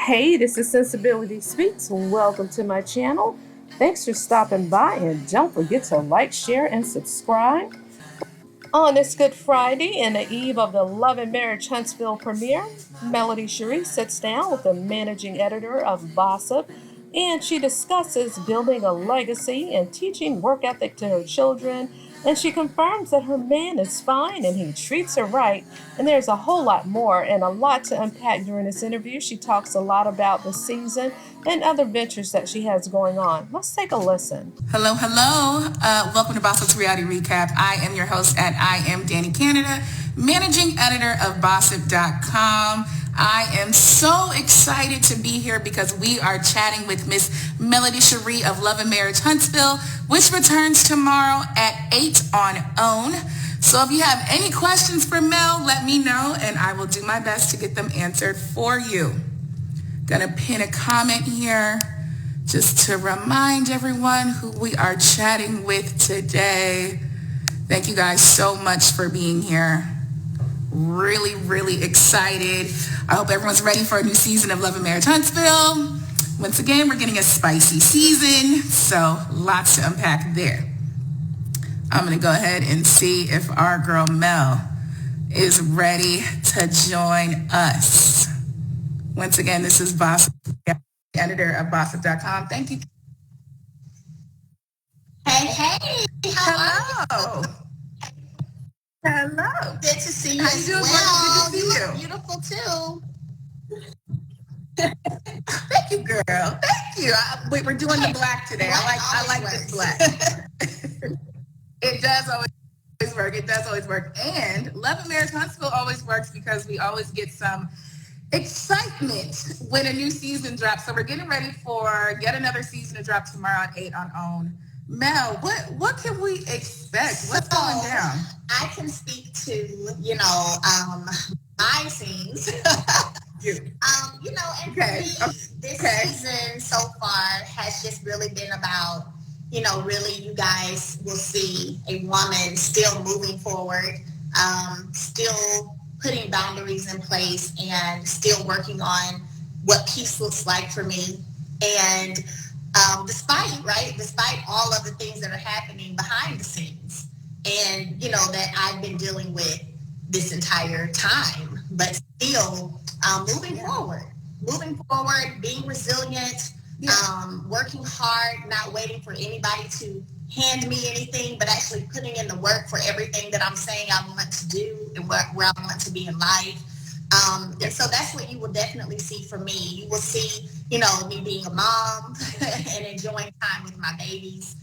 Hey, this is Sensibility Speaks. Welcome to my channel. Thanks for stopping by, and don't forget to like, share, and subscribe. On this Good Friday and the eve of the Love and Marriage Huntsville premiere, Melody Shari sits down with the managing editor of Gossip, and she discusses building a legacy and teaching work ethic to her children. And she confirms that her man is fine and he treats her right. And there's a whole lot more and a lot to unpack during this interview. She talks a lot about the season and other ventures that she has going on. Let's take a listen. Hello, hello. Welcome to Bossip's Reality Recap. I am your host at I Am Danny Canada, managing editor of Bossip.com. I am so excited to be here because we are chatting with Miss Melody Shari of Love and Marriage Huntsville, which returns tomorrow at 8 on OWN. So if you have any questions for Mel, let me know and I will do my best to get them answered for you. Gonna pin a comment here just to remind everyone who we are chatting with today. Thank you guys so much for being here. Really, really excited. I hope everyone's ready for a new season of Love and Marriage Huntsville. Once again, we're getting a spicy season, so lots to unpack there. I'm gonna go ahead and see if our girl Mel is ready to join us. Once again, this is Boss, editor of Bossip.com. Thank you. Hey, how Hello. are you? Hello. Good to see you How as you doing? well. Good to see You you. look beautiful too. Thank you, girl. Thank you. We're doing the black today. I like this black. It does always work. It does always work. And Love and Marriage Huntsville always works because we always get some excitement when a new season drops. So we're getting ready for yet another season to drop tomorrow at 8 on OWN. Mel, what can we expect? What's going down? I can speak to, my scenes. And for me, this season so far has just really been about, really you guys will see a woman still moving forward, still putting boundaries in place and still working on what peace looks like for me. And despite all of the things that are happening behind the scenes and, that I've been dealing with this entire time, but still moving forward, being resilient, working hard, not waiting for anybody to hand me anything, but actually putting in the work for everything that I'm saying I want to do and where I want to be in life. And so that's what you will definitely see from me. You will see, me being a mom and enjoying time with my babies,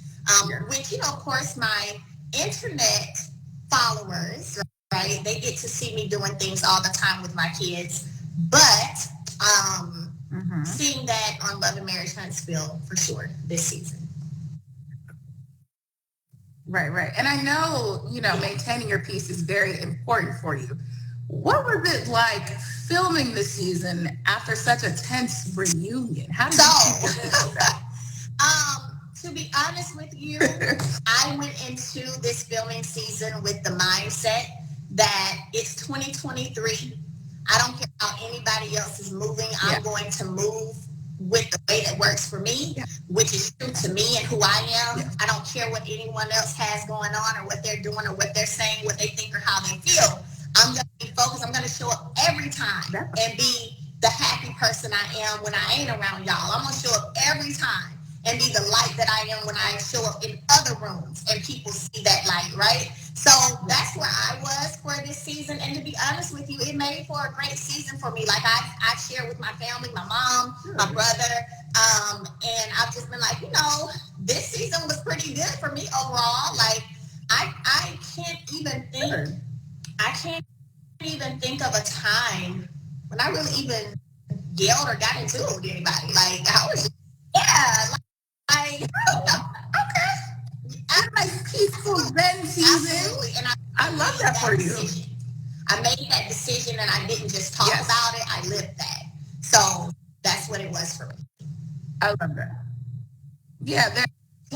which, of course, my internet followers, right, they get to see me doing things all the time with my kids. But seeing that on Love and Marriage Huntsville for sure this season. Right. And I know, maintaining your peace is very important for you. What was it like filming the season after such a tense reunion? How did you feel that? To be honest with you, I went into this filming season with the mindset that it's 2023. I don't care how anybody else is moving. I'm going to move with the way that works for me, which is true to me and who I am. I don't care what anyone else has going on or what they're doing or what they're saying, what they think or how they feel. I'm going to be focused. I'm going to show up every time and be the happy person I am when I ain't around y'all. I'm going to show up every time and be the light that I am when I show up in other rooms and people see that light, right? So that's where I was for this season. And to be honest with you, it made for a great season for me. Like I share with my family, my mom, my brother, and I've just been like, this season was pretty good for me overall. Like I can't even think of a time when I really even yelled or got into it with anybody. Like I was I'm like peaceful Zen season. Absolutely. And I love that for you. I made that decision and I didn't just talk about it. I lived that. So that's what it was for me. I love that. Yeah, there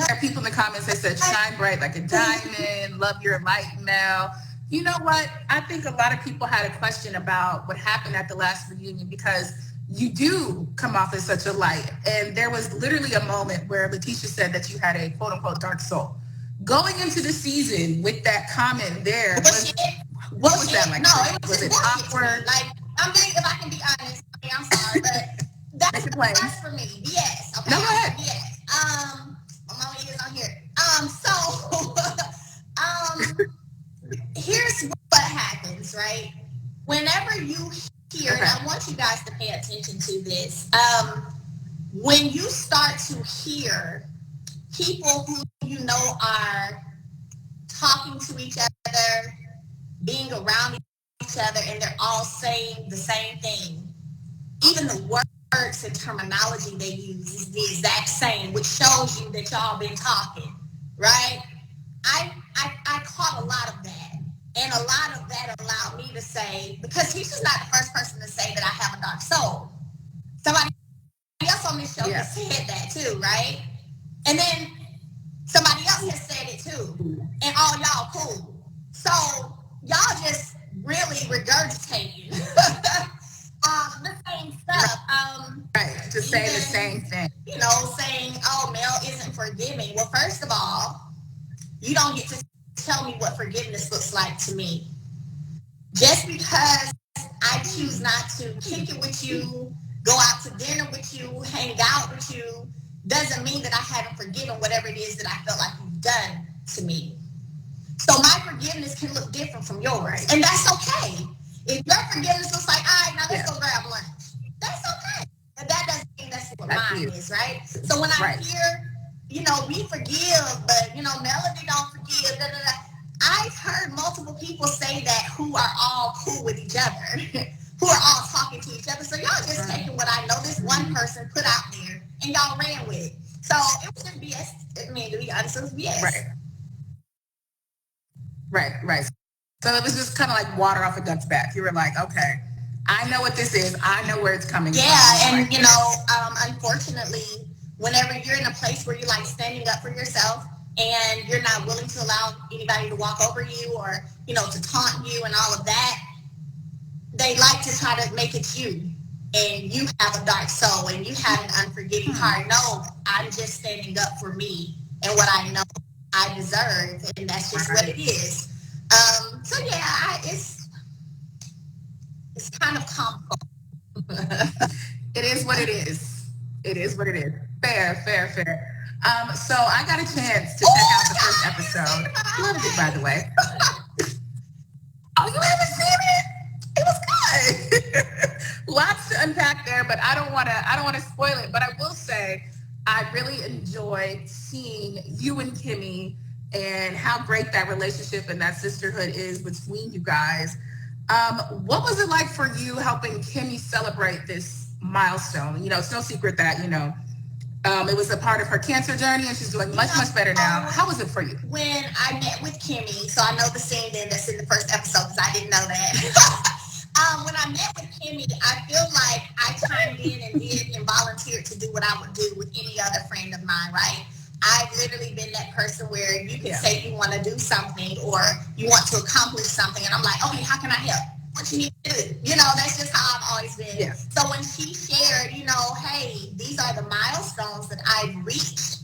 are people in the comments that said shine bright like a diamond, love your light, Mel. You know what? I think a lot of people had a question about what happened at the last reunion because you do come off as such a light. And there was literally a moment where Letitia said that you had a quote unquote dark soul. Going into the season with that comment there, what was that like? No, was it awkward? Like, I mean, if I can be honest, I mean, I'm sorry, but that's for me. Yes. Okay. No, go ahead. Yes. My mama is on here. Here's what happens, right? Whenever you hear, and I want you guys to pay attention to this, when you start to hear people who you know are talking to each other, being around each other, and they're all saying the same thing, even the words and terminology they use is the exact same, which shows you that y'all been talking, right? I caught a lot of that. And a lot of that allowed me to say, because he's just not the first person to say that I have a dark soul. Somebody else on this show has said that too, right? And then somebody else has said it too. And all y'all cool. So y'all just really regurgitating the same stuff. Right, just saying the same thing. You know, saying, oh, Mel isn't forgiving. Well, first of all, you don't get to tell me what forgiveness looks like to me. Just because I choose not to kick it with you, go out to dinner with you, hang out with you, doesn't mean that I haven't forgiven whatever it is that I felt like you've done to me. So my forgiveness can look different from yours. And that's okay. If your forgiveness looks like, all right, now let's go grab lunch. That's okay. But that doesn't mean that's what mine is, right? So when I hear, you know, we forgive, but, you know, Melody don't forgive, da, da, da. I've heard multiple people say that who are all cool with each other, who are all talking to each other. So y'all just taking what I know this one person put out there and y'all ran with it. So it was just BS. I mean, to be honest, it was BS. Right. So it was just kind of like water off a duck's back. You were like, okay, I know what this is. I know where it's coming from. Yeah, and, you know, unfortunately, whenever you're in a place where you're like standing up for yourself and you're not willing to allow anybody to walk over you or, you know, to taunt you and all of that, they like to try to make it you. And you have a dark soul and you have an unforgiving heart. No, I'm just standing up for me and what I know I deserve. And that's just what it is. So yeah, it's kind of comical. It is what it is. It is what it is. Fair. So I got a chance to check out the first episode. Loved it, by the way. Oh, you haven't seen it? It was good. Lots to unpack there, but I don't want to spoil it. But I will say, I really enjoyed seeing you and Kimmy and how great that relationship and that sisterhood is between you guys. What was it like for you helping Kimmy celebrate this milestone? You know, it's no secret that, you know, it was a part of her cancer journey and she's doing much better now. How was it for you? When I met with Kimmy, so I know the scene then that's in the first episode because I didn't know that. When I met with Kimmy, I feel like I chimed in and did and volunteered to do what I would do with any other friend of mine, right? I've literally been that person where you can say you want to do something or you want to accomplish something and I'm like, okay, how can I help? What you need to do? You know, that's just how I've always been. Yeah. So when she shared, you know, hey, these are the milestones that I've reached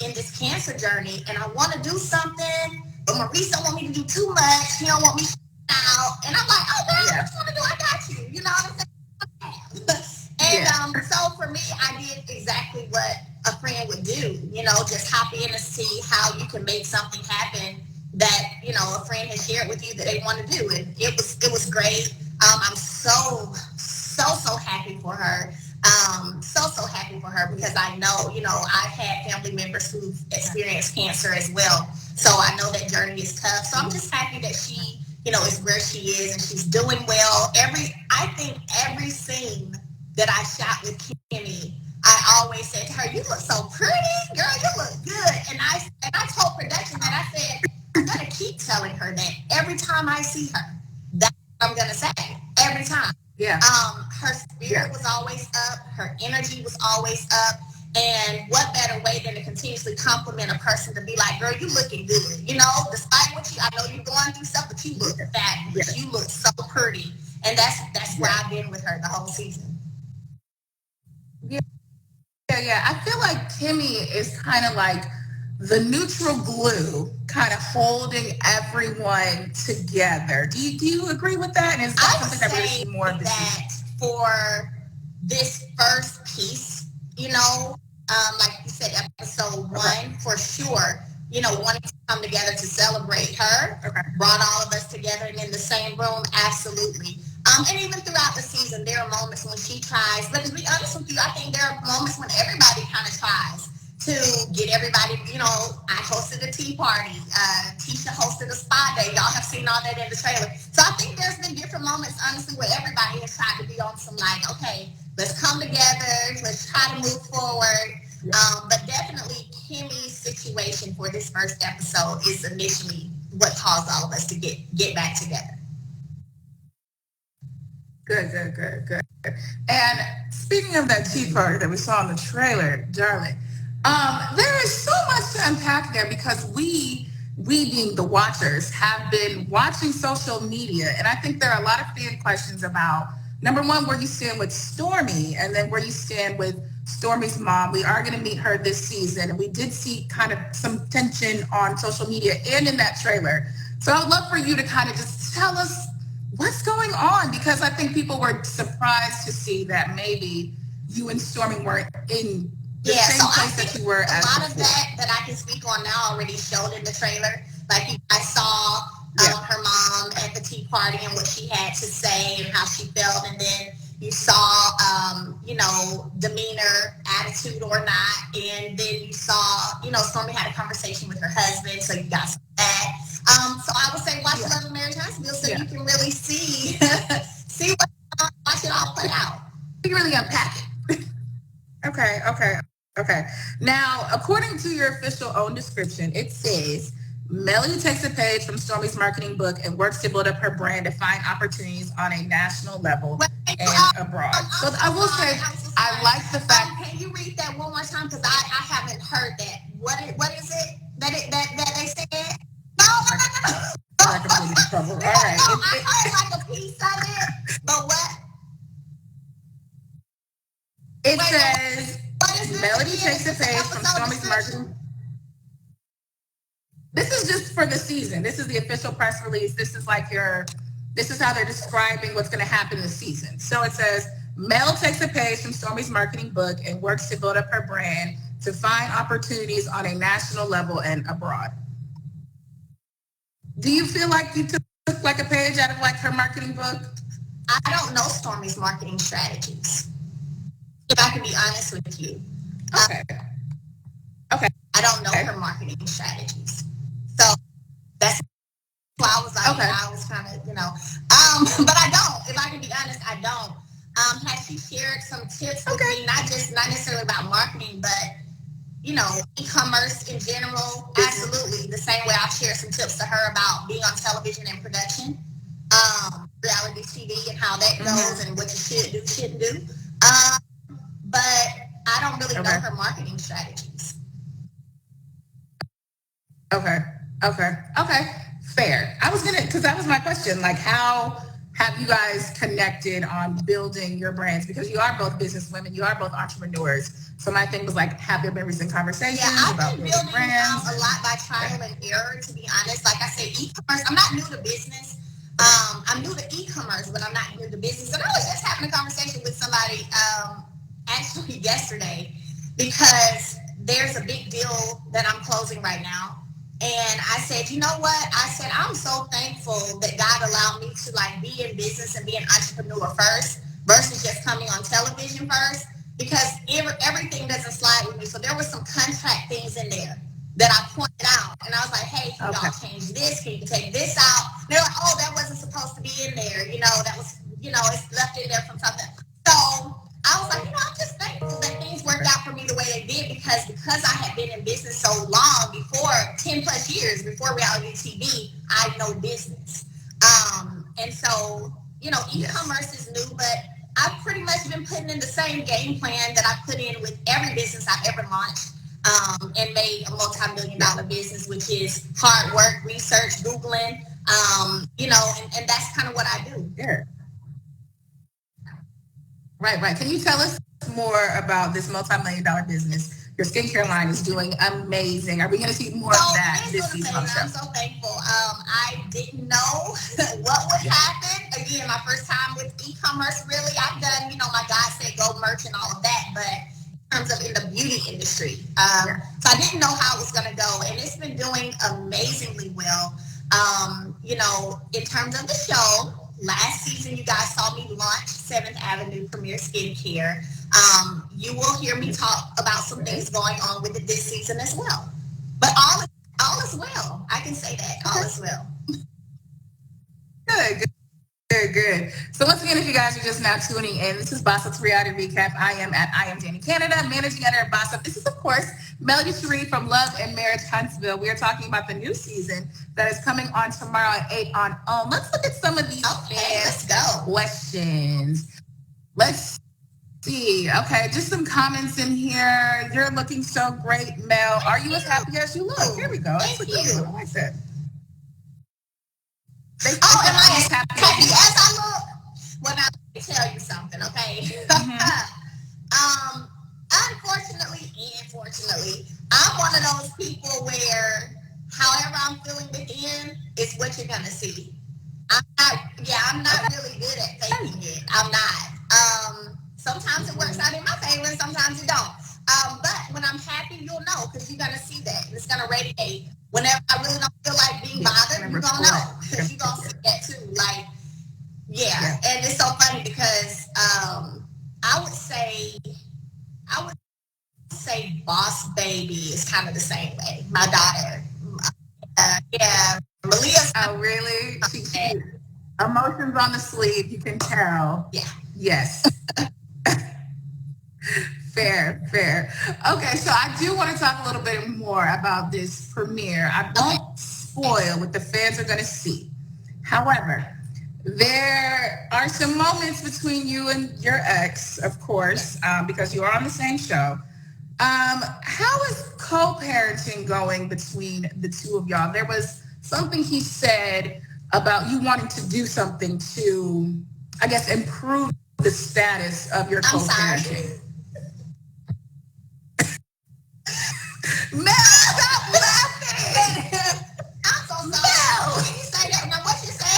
in this cancer journey and I want to do something, but Maurice don't want me to do too much. He don't want me out. And I'm like, oh, girl, what you want to do? I got you. You know what I'm saying? And so for me, I did exactly what a friend would do, you know, just hop in and see how you can make something happen that, you know, a friend has shared with you that they want to do. And it was great. I'm so happy for her. So happy for her because I know, you know, I've had family members who've experienced cancer as well. So I know that journey is tough. So I'm just happy that she, you know, is where she is and she's doing well. I think every scene that I shot with Kimmy, I always said to her, you look so pretty, girl, you look good. And I told production that I said, I'm gonna keep telling her that every time I see her. That's what I'm gonna say. Every time. Yeah. Her spirit was always up, her energy was always up. And what better way than to continuously compliment a person to be like, girl, you looking good. You know, despite what I know you're going through stuff, but you look fabulous. You look so pretty. And that's where I've been with her the whole season. Yeah. I feel like Kimmy is kind of like the neutral glue, kind of holding everyone together. Do you agree with that? And is that something that we're seeing more of this that for this first piece, like you said, episode one, for sure, wanting to come together to celebrate her, brought all of us together and in the same room, absolutely. And even throughout the season, there are moments when she tries, but to be honest with you, I think there are moments when everybody kind of tries to get everybody, I hosted a tea party. Tisha hosted a spa day. Y'all have seen all that in the trailer. So I think there's been different moments, honestly, where everybody has tried to be on some like, okay, let's come together. Let's try to move forward. But definitely Kimmy's situation for this first episode is initially what caused all of us to get back together. Good. And speaking of that tea party that we saw in the trailer, darling, there is so much to unpack there because we being the watchers have been watching social media, and I think there are a lot of fan questions about, number one, where you stand with Stormi, and then where you stand with Stormi's mom. We are going to meet her this season, and we did see kind of some tension on social media and in that trailer. So I would love for you to kind of just tell us what's going on, because I think people were surprised to see that maybe you and Stormi weren't in the same place that you were as a lot before. of that I can speak on now already showed in the trailer. Like you guys saw her mom at the tea party and what she had to say and how she felt, and then you saw demeanor, attitude or not, and then you saw Stormi had a conversation with her husband, so you got that. So I would say watch Love and Marriage Hospital so you can really see watch it all play out. You can really unpack it. Okay. Now, according to your official own description, it says Melody takes a page from Stormi's marketing book and works to build up her brand to find opportunities on a national level and abroad. So I will say, I like the fact. Can you read that one more time? Because I haven't heard that. What is it that they said? No. I completely in trouble. All right. I heard like a piece of it, but what? It says Melody takes a page from Stormi's marketing. This is just for the season. This is the official press release. This is how they're describing what's going to happen this season. So it says, Mel takes a page from Stormi's marketing book and works to build up her brand to find opportunities on a national level and abroad. Do you feel like you took like a page out of like her marketing book? I don't know Stormi's marketing strategies, if I can be honest with you. Okay. I don't know her marketing strategies. So that's why I was like, I was kind of, but I don't. If I can be honest, I don't. Has she shared some tips with me, not necessarily about marketing, but e-commerce in general? Absolutely. The same way I've shared some tips to her about being on television and production, reality TV and how that goes and what you should do, shouldn't do. But I don't really know her marketing strategies. Okay. Fair. I was because that was my question. Like, how have you guys connected on building your brands? Because you are both business women, you are both entrepreneurs. So my thing was like, have there been recent conversations about building brands? A lot by trial and error, to be honest. Like I said, e-commerce, I'm not new to business. I'm new to e-commerce, but I'm not new to business. And I was just having a conversation with somebody actually yesterday, because there's a big deal that I'm closing right now. And I said, you know what? I said, I'm so thankful that God allowed me to like be in business and be an entrepreneur first versus just coming on television first, because everything doesn't slide with me. So there were some contract things in there that I pointed out. And I was like, hey, can y'all change this? Can you take this out? And they're like, oh, that wasn't supposed to be in there. That was, it's left in there from something. So I was like, I'm just thankful that things worked out for me the way they did, because I had been in business so long, before 10 plus years before reality TV, I know business. And so, e-commerce is new, but I've pretty much been putting in the same game plan that I put in with every business I've ever launched, and made a multi-million-dollar business, which is hard work, research, Googling, and that's kind of what I do. Sure. Right. Can you tell us more about this multi-million-dollar business. Your skincare line is doing amazing. Are we going to see more of that this season? I'm so thankful. I didn't know what would happen. Again, my first time with e-commerce, really. I've done, my God said go merch and all of that, but in terms of in the beauty industry. So I didn't know how it was going to go, and it's been doing amazingly well. In terms of the show, last season you guys saw me launch 7th Avenue Premier Skincare. You will hear me talk about some things going on with it this season as well. But all is well. I can say that. All is well. Good. So once again, if you guys are just now tuning in, this is Bossip's Reality Recap. I am Danny Canada, managing editor of Bossip. This is, of course, Melody Shari from Love and Marriage Huntsville. We are talking about the new season that is coming on tomorrow at 8 on OWN. Let's look at some of these questions. Let's see. Okay, just some comments in here. You're looking so great, Mel. Are you as happy as you look? Here we go. Thank you. I like that. Am I happy as I look? Well, now let me tell you something, okay? Unfortunately and fortunately, I'm one of those people where however I'm feeling within is what you're gonna see. I'm not really good at faking it. I'm not. Sometimes it works out in my favor, sometimes it don't. But when I'm happy, you'll know, because you're gonna see that. It's gonna radiate. Whenever I really don't feel like being bothered, you're gonna know, because you're gonna see that too. And it's so funny because I would say Boss Baby is kind of the same way. My daughter, Malia's. Oh, really? She emotions on the sleeve. You can tell. Yeah. Yes. Fair. Okay, so I do want to talk a little bit more about this premiere. I won't spoil what the fans are going to see. However, there are some moments between you and your ex, of course, because you are on the same show. How is co-parenting going between the two of y'all? There was something he said about you wanting to do something to, I guess, improve the status of your co-parenting. Mel, stop laughing! I'm so sorry. Mel! Did you say that? Now what you say?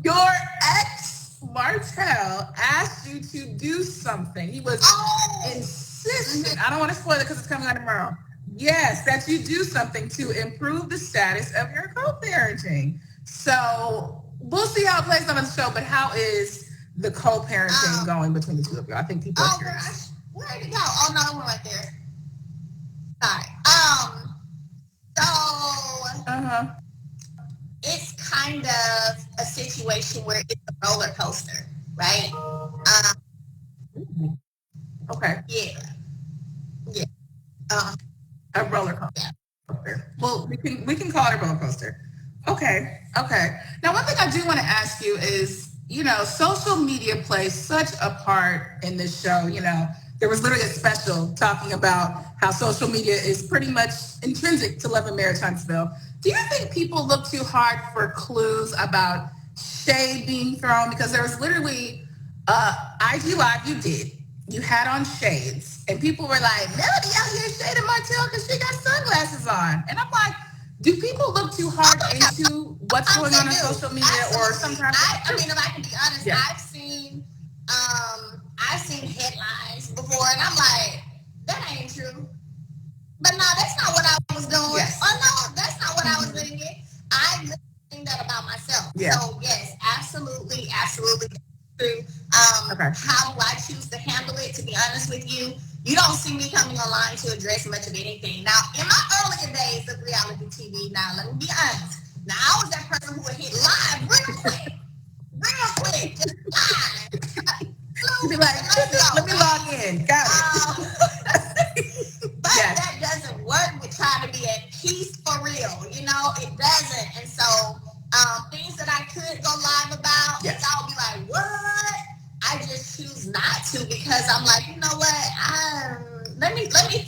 Your ex, Martell, asked you to do something. He was insistent. I don't want to spoil it because it's coming out tomorrow. Yes, that you do something to improve the status of your co-parenting. So we'll see how it plays on the show, but how is the co-parenting going between the two of you? I think people are curious. Gosh. Where did it go? Oh, no, it went right there. Sorry. It's kind of a situation where it's a roller coaster, right? Okay. Yeah. A roller coaster. Yeah. Well, we can call it a roller coaster. Okay. Now, one thing I do want to ask you is, social media plays such a part in this show. There was literally a special talking about how social media is pretty much intrinsic to Love and Marriage Huntsville. Do you think people look too hard for clues about shade being thrown? Because there was literally IG Live you had on shades, and people were like, Melody out here shading Martell because she got sunglasses on. And I'm like, do people look too hard into what's going on social media? Absolutely. Or sometimes? I mean, if I can be honest, yeah. I've seen headlines before, and I'm like, that ain't true. But no, that's not what I was doing. Yes. Oh no, that's not what I was thinking. I think that about myself. Yeah. So yes, absolutely true. How do I choose to handle it? To be honest with you, you don't see me coming online to address much of anything. Now, in my earlier days of reality TV, now let me be honest. Now I was that person who would hit live real quick, just live. You'd be like, let me log in. Got it. But that doesn't work with trying to be at peace for real. It doesn't. And so things that I could go live about, I'll be like, what? I just choose not to, because I'm like, you know what? Let me focus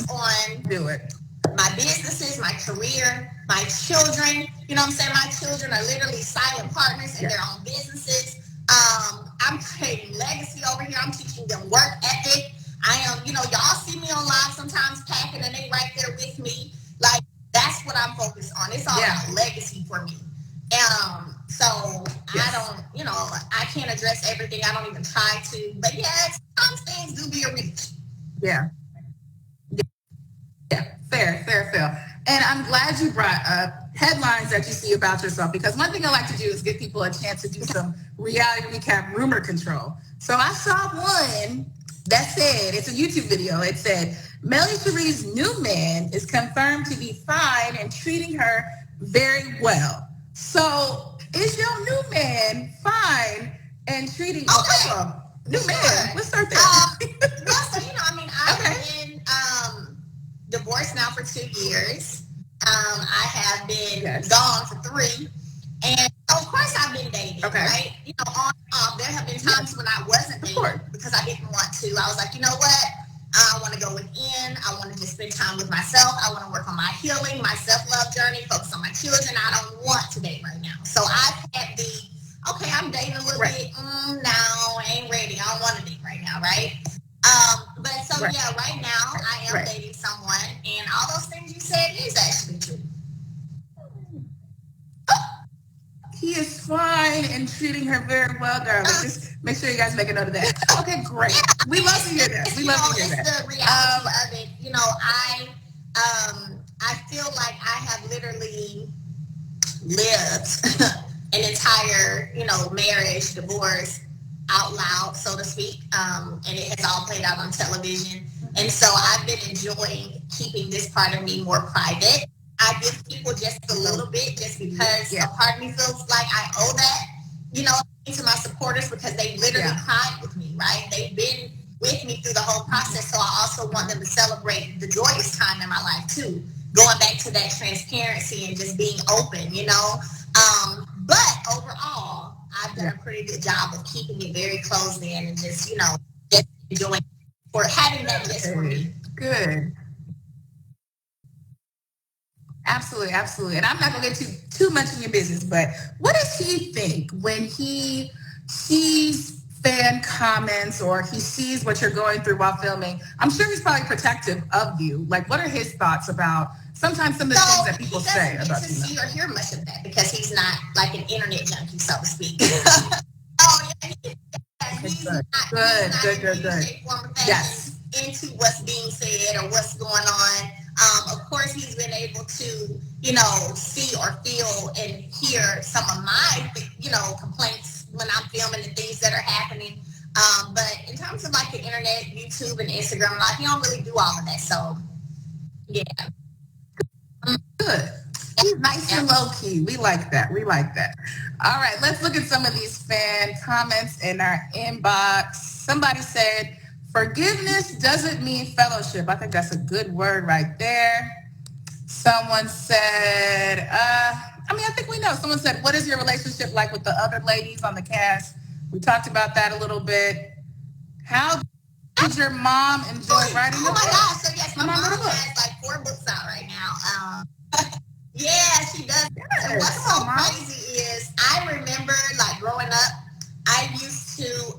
on do it. my businesses, my career, my children. You know what I'm saying? My children are literally silent partners in their own businesses. I'm creating legacy over here. I'm teaching them work ethic. I am, y'all see me on live sometimes packing and they right there with me. Like, that's what I'm focused on. It's all about legacy for me. So I don't, I can't address everything. I don't even try to. But yeah, sometimes things do be a reach. Yeah. Fair. And I'm glad you brought up headlines that you see about yourself, because one thing I like to do is give people a chance to do some reality recap rumor control. So I saw one that said, it's a YouTube video. It said, Melly Cherie's new man is confirmed to be fine and treating her very well. So is your new man fine and treating new man? Let's start there. So, I've been divorced now for 2 years. I have been gone for 3. And of course I've been dating, right? On and off. There have been times when I wasn't dating because I didn't want to. I was like, you know what? I want to go within. I want to just spend time with myself. I want to work on my healing, my self-love journey, focus on my children. I don't want to date right now. So I've had I'm dating a little bit. No, I ain't ready. I don't want to date right now, right? Right now I am dating someone, and all those things you said is actually true. He is fine and treating her very well, darling. Just make sure you guys make a note of that. Okay, great. We love to hear that. We love to hear that. The reality of it, I feel like I have literally lived an entire, marriage, divorce out loud, so to speak. And it has all played out on television. And so I've been enjoying keeping this part of me more private. I give people just a little bit, just because a part of me feels like I owe that, to my supporters, because they literally cried with me, right? They've been with me through the whole process. So I also want them to celebrate the joyous time in my life too. Going back to that transparency and just being open, But overall, I've done a pretty good job of keeping it very closed in and just, just enjoying or having that list for me. Good. Absolutely. And I'm not going to get too much in your business, but what does he think when he sees fan comments or he sees what you're going through while filming? I'm sure he's probably protective of you. Like, what are his thoughts about sometimes some of the things that people say about you? He doesn't see or hear much of that because he's not like an internet junkie, so to speak. He's not Yes. into what's being said or what's going on. Of course, he's been able to, see or feel and hear some of my, complaints when I'm filming and things that are happening. But in terms of like the internet, YouTube and Instagram, like, he don't really do all of that. So, yeah. Good. He's nice and low key. We like that. All right, let's look at some of these fan comments in our inbox. Somebody said, forgiveness doesn't mean fellowship. I think that's a good word right there. Someone said, I think we know. Someone said, what is your relationship like with the other ladies on the cast? We talked about that a little bit. How did your mom enjoy writing the book? Oh my gosh, so yes, my mom has like 4 books out right now. Yeah, she does. Yes. And what's so crazy is I remember like growing up, I used to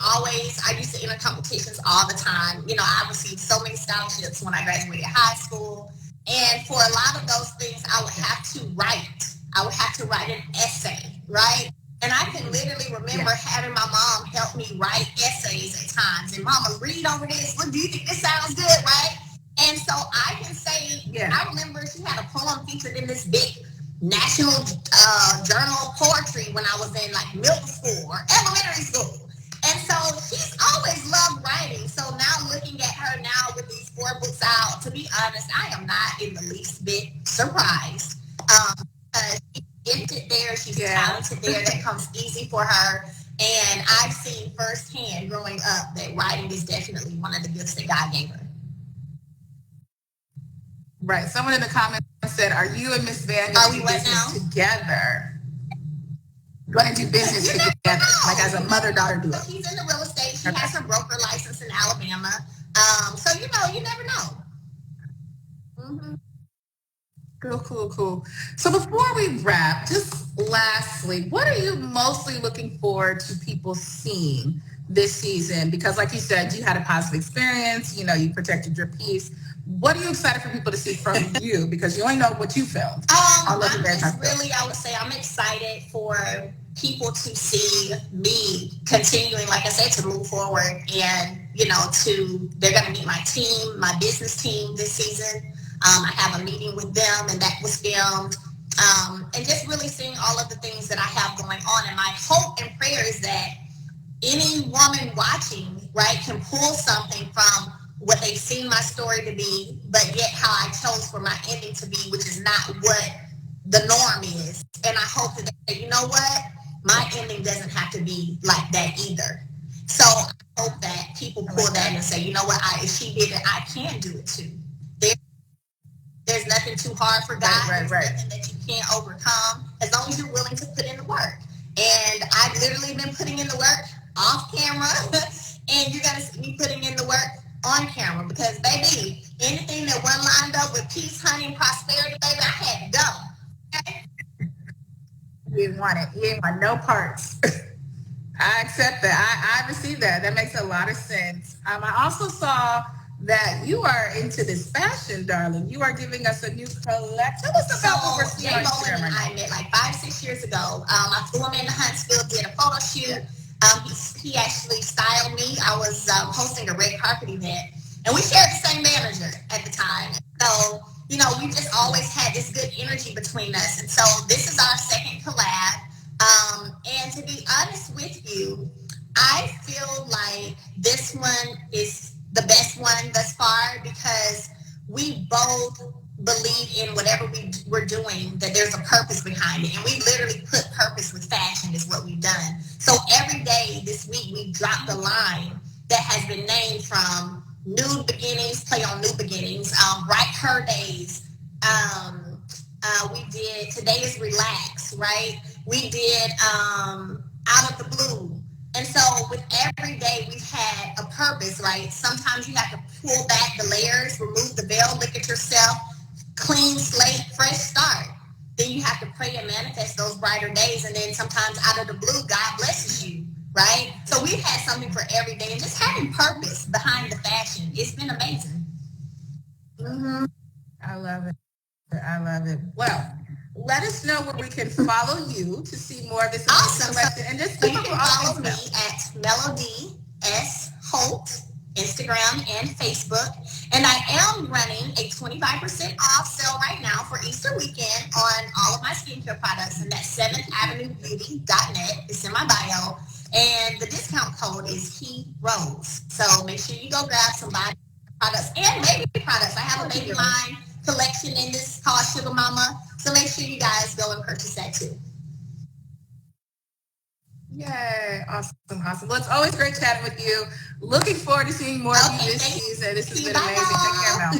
enter competitions all the time. I received so many scholarships when I graduated high school. And for a lot of those things, I would have to write an essay, right? And I can literally remember having my mom help me write essays at times. And Mama, read over this. Look, do you think this sounds good, right? And so I can say, I remember she had a poem featured in this big national journal of poetry when I was in like middle school or elementary school. And so she's always loved writing. So now looking at her now with these 4 books out, to be honest, I am not in the least bit surprised. She's gifted there, she's talented there, that comes easy for her. And I've seen firsthand growing up that writing is definitely one of the gifts that God gave her. Right. Someone in the comments said, are you and Miss Van going to do business together? Going to do business together, like as a mother-daughter duo. She's in the real estate. She has her broker license in Alabama. So, you never know. Mm-hmm. Cool. So before we wrap, just lastly, what are you mostly looking forward to people seeing this season? Because like you said, you had a positive experience, you protected your peace. What are you excited for people to see from you? Because you only know what you filmed. I would say I'm excited for people to see me continuing, like I said, to move forward and, they're going to meet my team, my business team this season. I have a meeting with them and that was filmed. And just really seeing all of the things that I have going on. And my hope and prayer is that any woman watching, right, can pull something from what they've seen my story to be, but yet how I chose for my ending to be, which is not what the norm is. And I hope that they say, you know what, my ending doesn't have to be like that either. So I hope that people pull that and say, you know what, if she did it, I can do it too. There's nothing too hard for God. There's nothing that you can't overcome as long as you're willing to put in the work. And I've literally been putting in the work off camera, and you're going to see me putting in the work on camera because, baby, anything that one lined up with peace, honey, and prosperity, baby, I had to go. Okay? You didn't want it. You didn't want no parts. I accept that. I received that. That makes a lot of sense. I also saw that you are into this fashion, darling. You are giving us a new collection. Tell us about what we're seeing on Instagram right now. I met like 5-6 years ago. I flew him into Huntsville, did a photo shoot. He actually styled me. I was hosting a red carpet event, and we shared the same manager at the time. So, we just always had this good energy between us. And so this is our second collab. And to be honest with you, I feel like this one is the best one thus far because we both believe in whatever we're doing, that there's a purpose behind it. And we literally put purpose with fashion is what we've done. So every day this week, we dropped a line that has been named from Nude Beginnings, play on New Beginnings, Bright Her Days. We did Today is Relax, right? We did Out of the Blue. And so with every day we've had a purpose, right? Sometimes you have to pull back the layers, remove the veil, look at yourself, clean slate, fresh start. Then you have to pray and manifest those brighter days. And then sometimes out of the blue, God blesses you, right? So we've had something for every day and just having purpose behind the fashion. It's been amazing. Mm-hmm. I love it. Well, let us know where we can follow you to see more of this awesome collection. And just so you can follow me at Melody S. Holt, Instagram and Facebook. And I am running a 25% off sale right now for Easter weekend on all of my skincare products. And that's 7thAvenueBeauty.net. It's in my bio. And the discount code is HeRose. So make sure you go grab some body products and baby products. I have a baby line collection in this called Sugar Mama. So make sure you guys go and purchase that too. Yay. Awesome. Well, it's always great chatting with you. Looking forward to seeing more of you this season. This has been amazing. Take care now.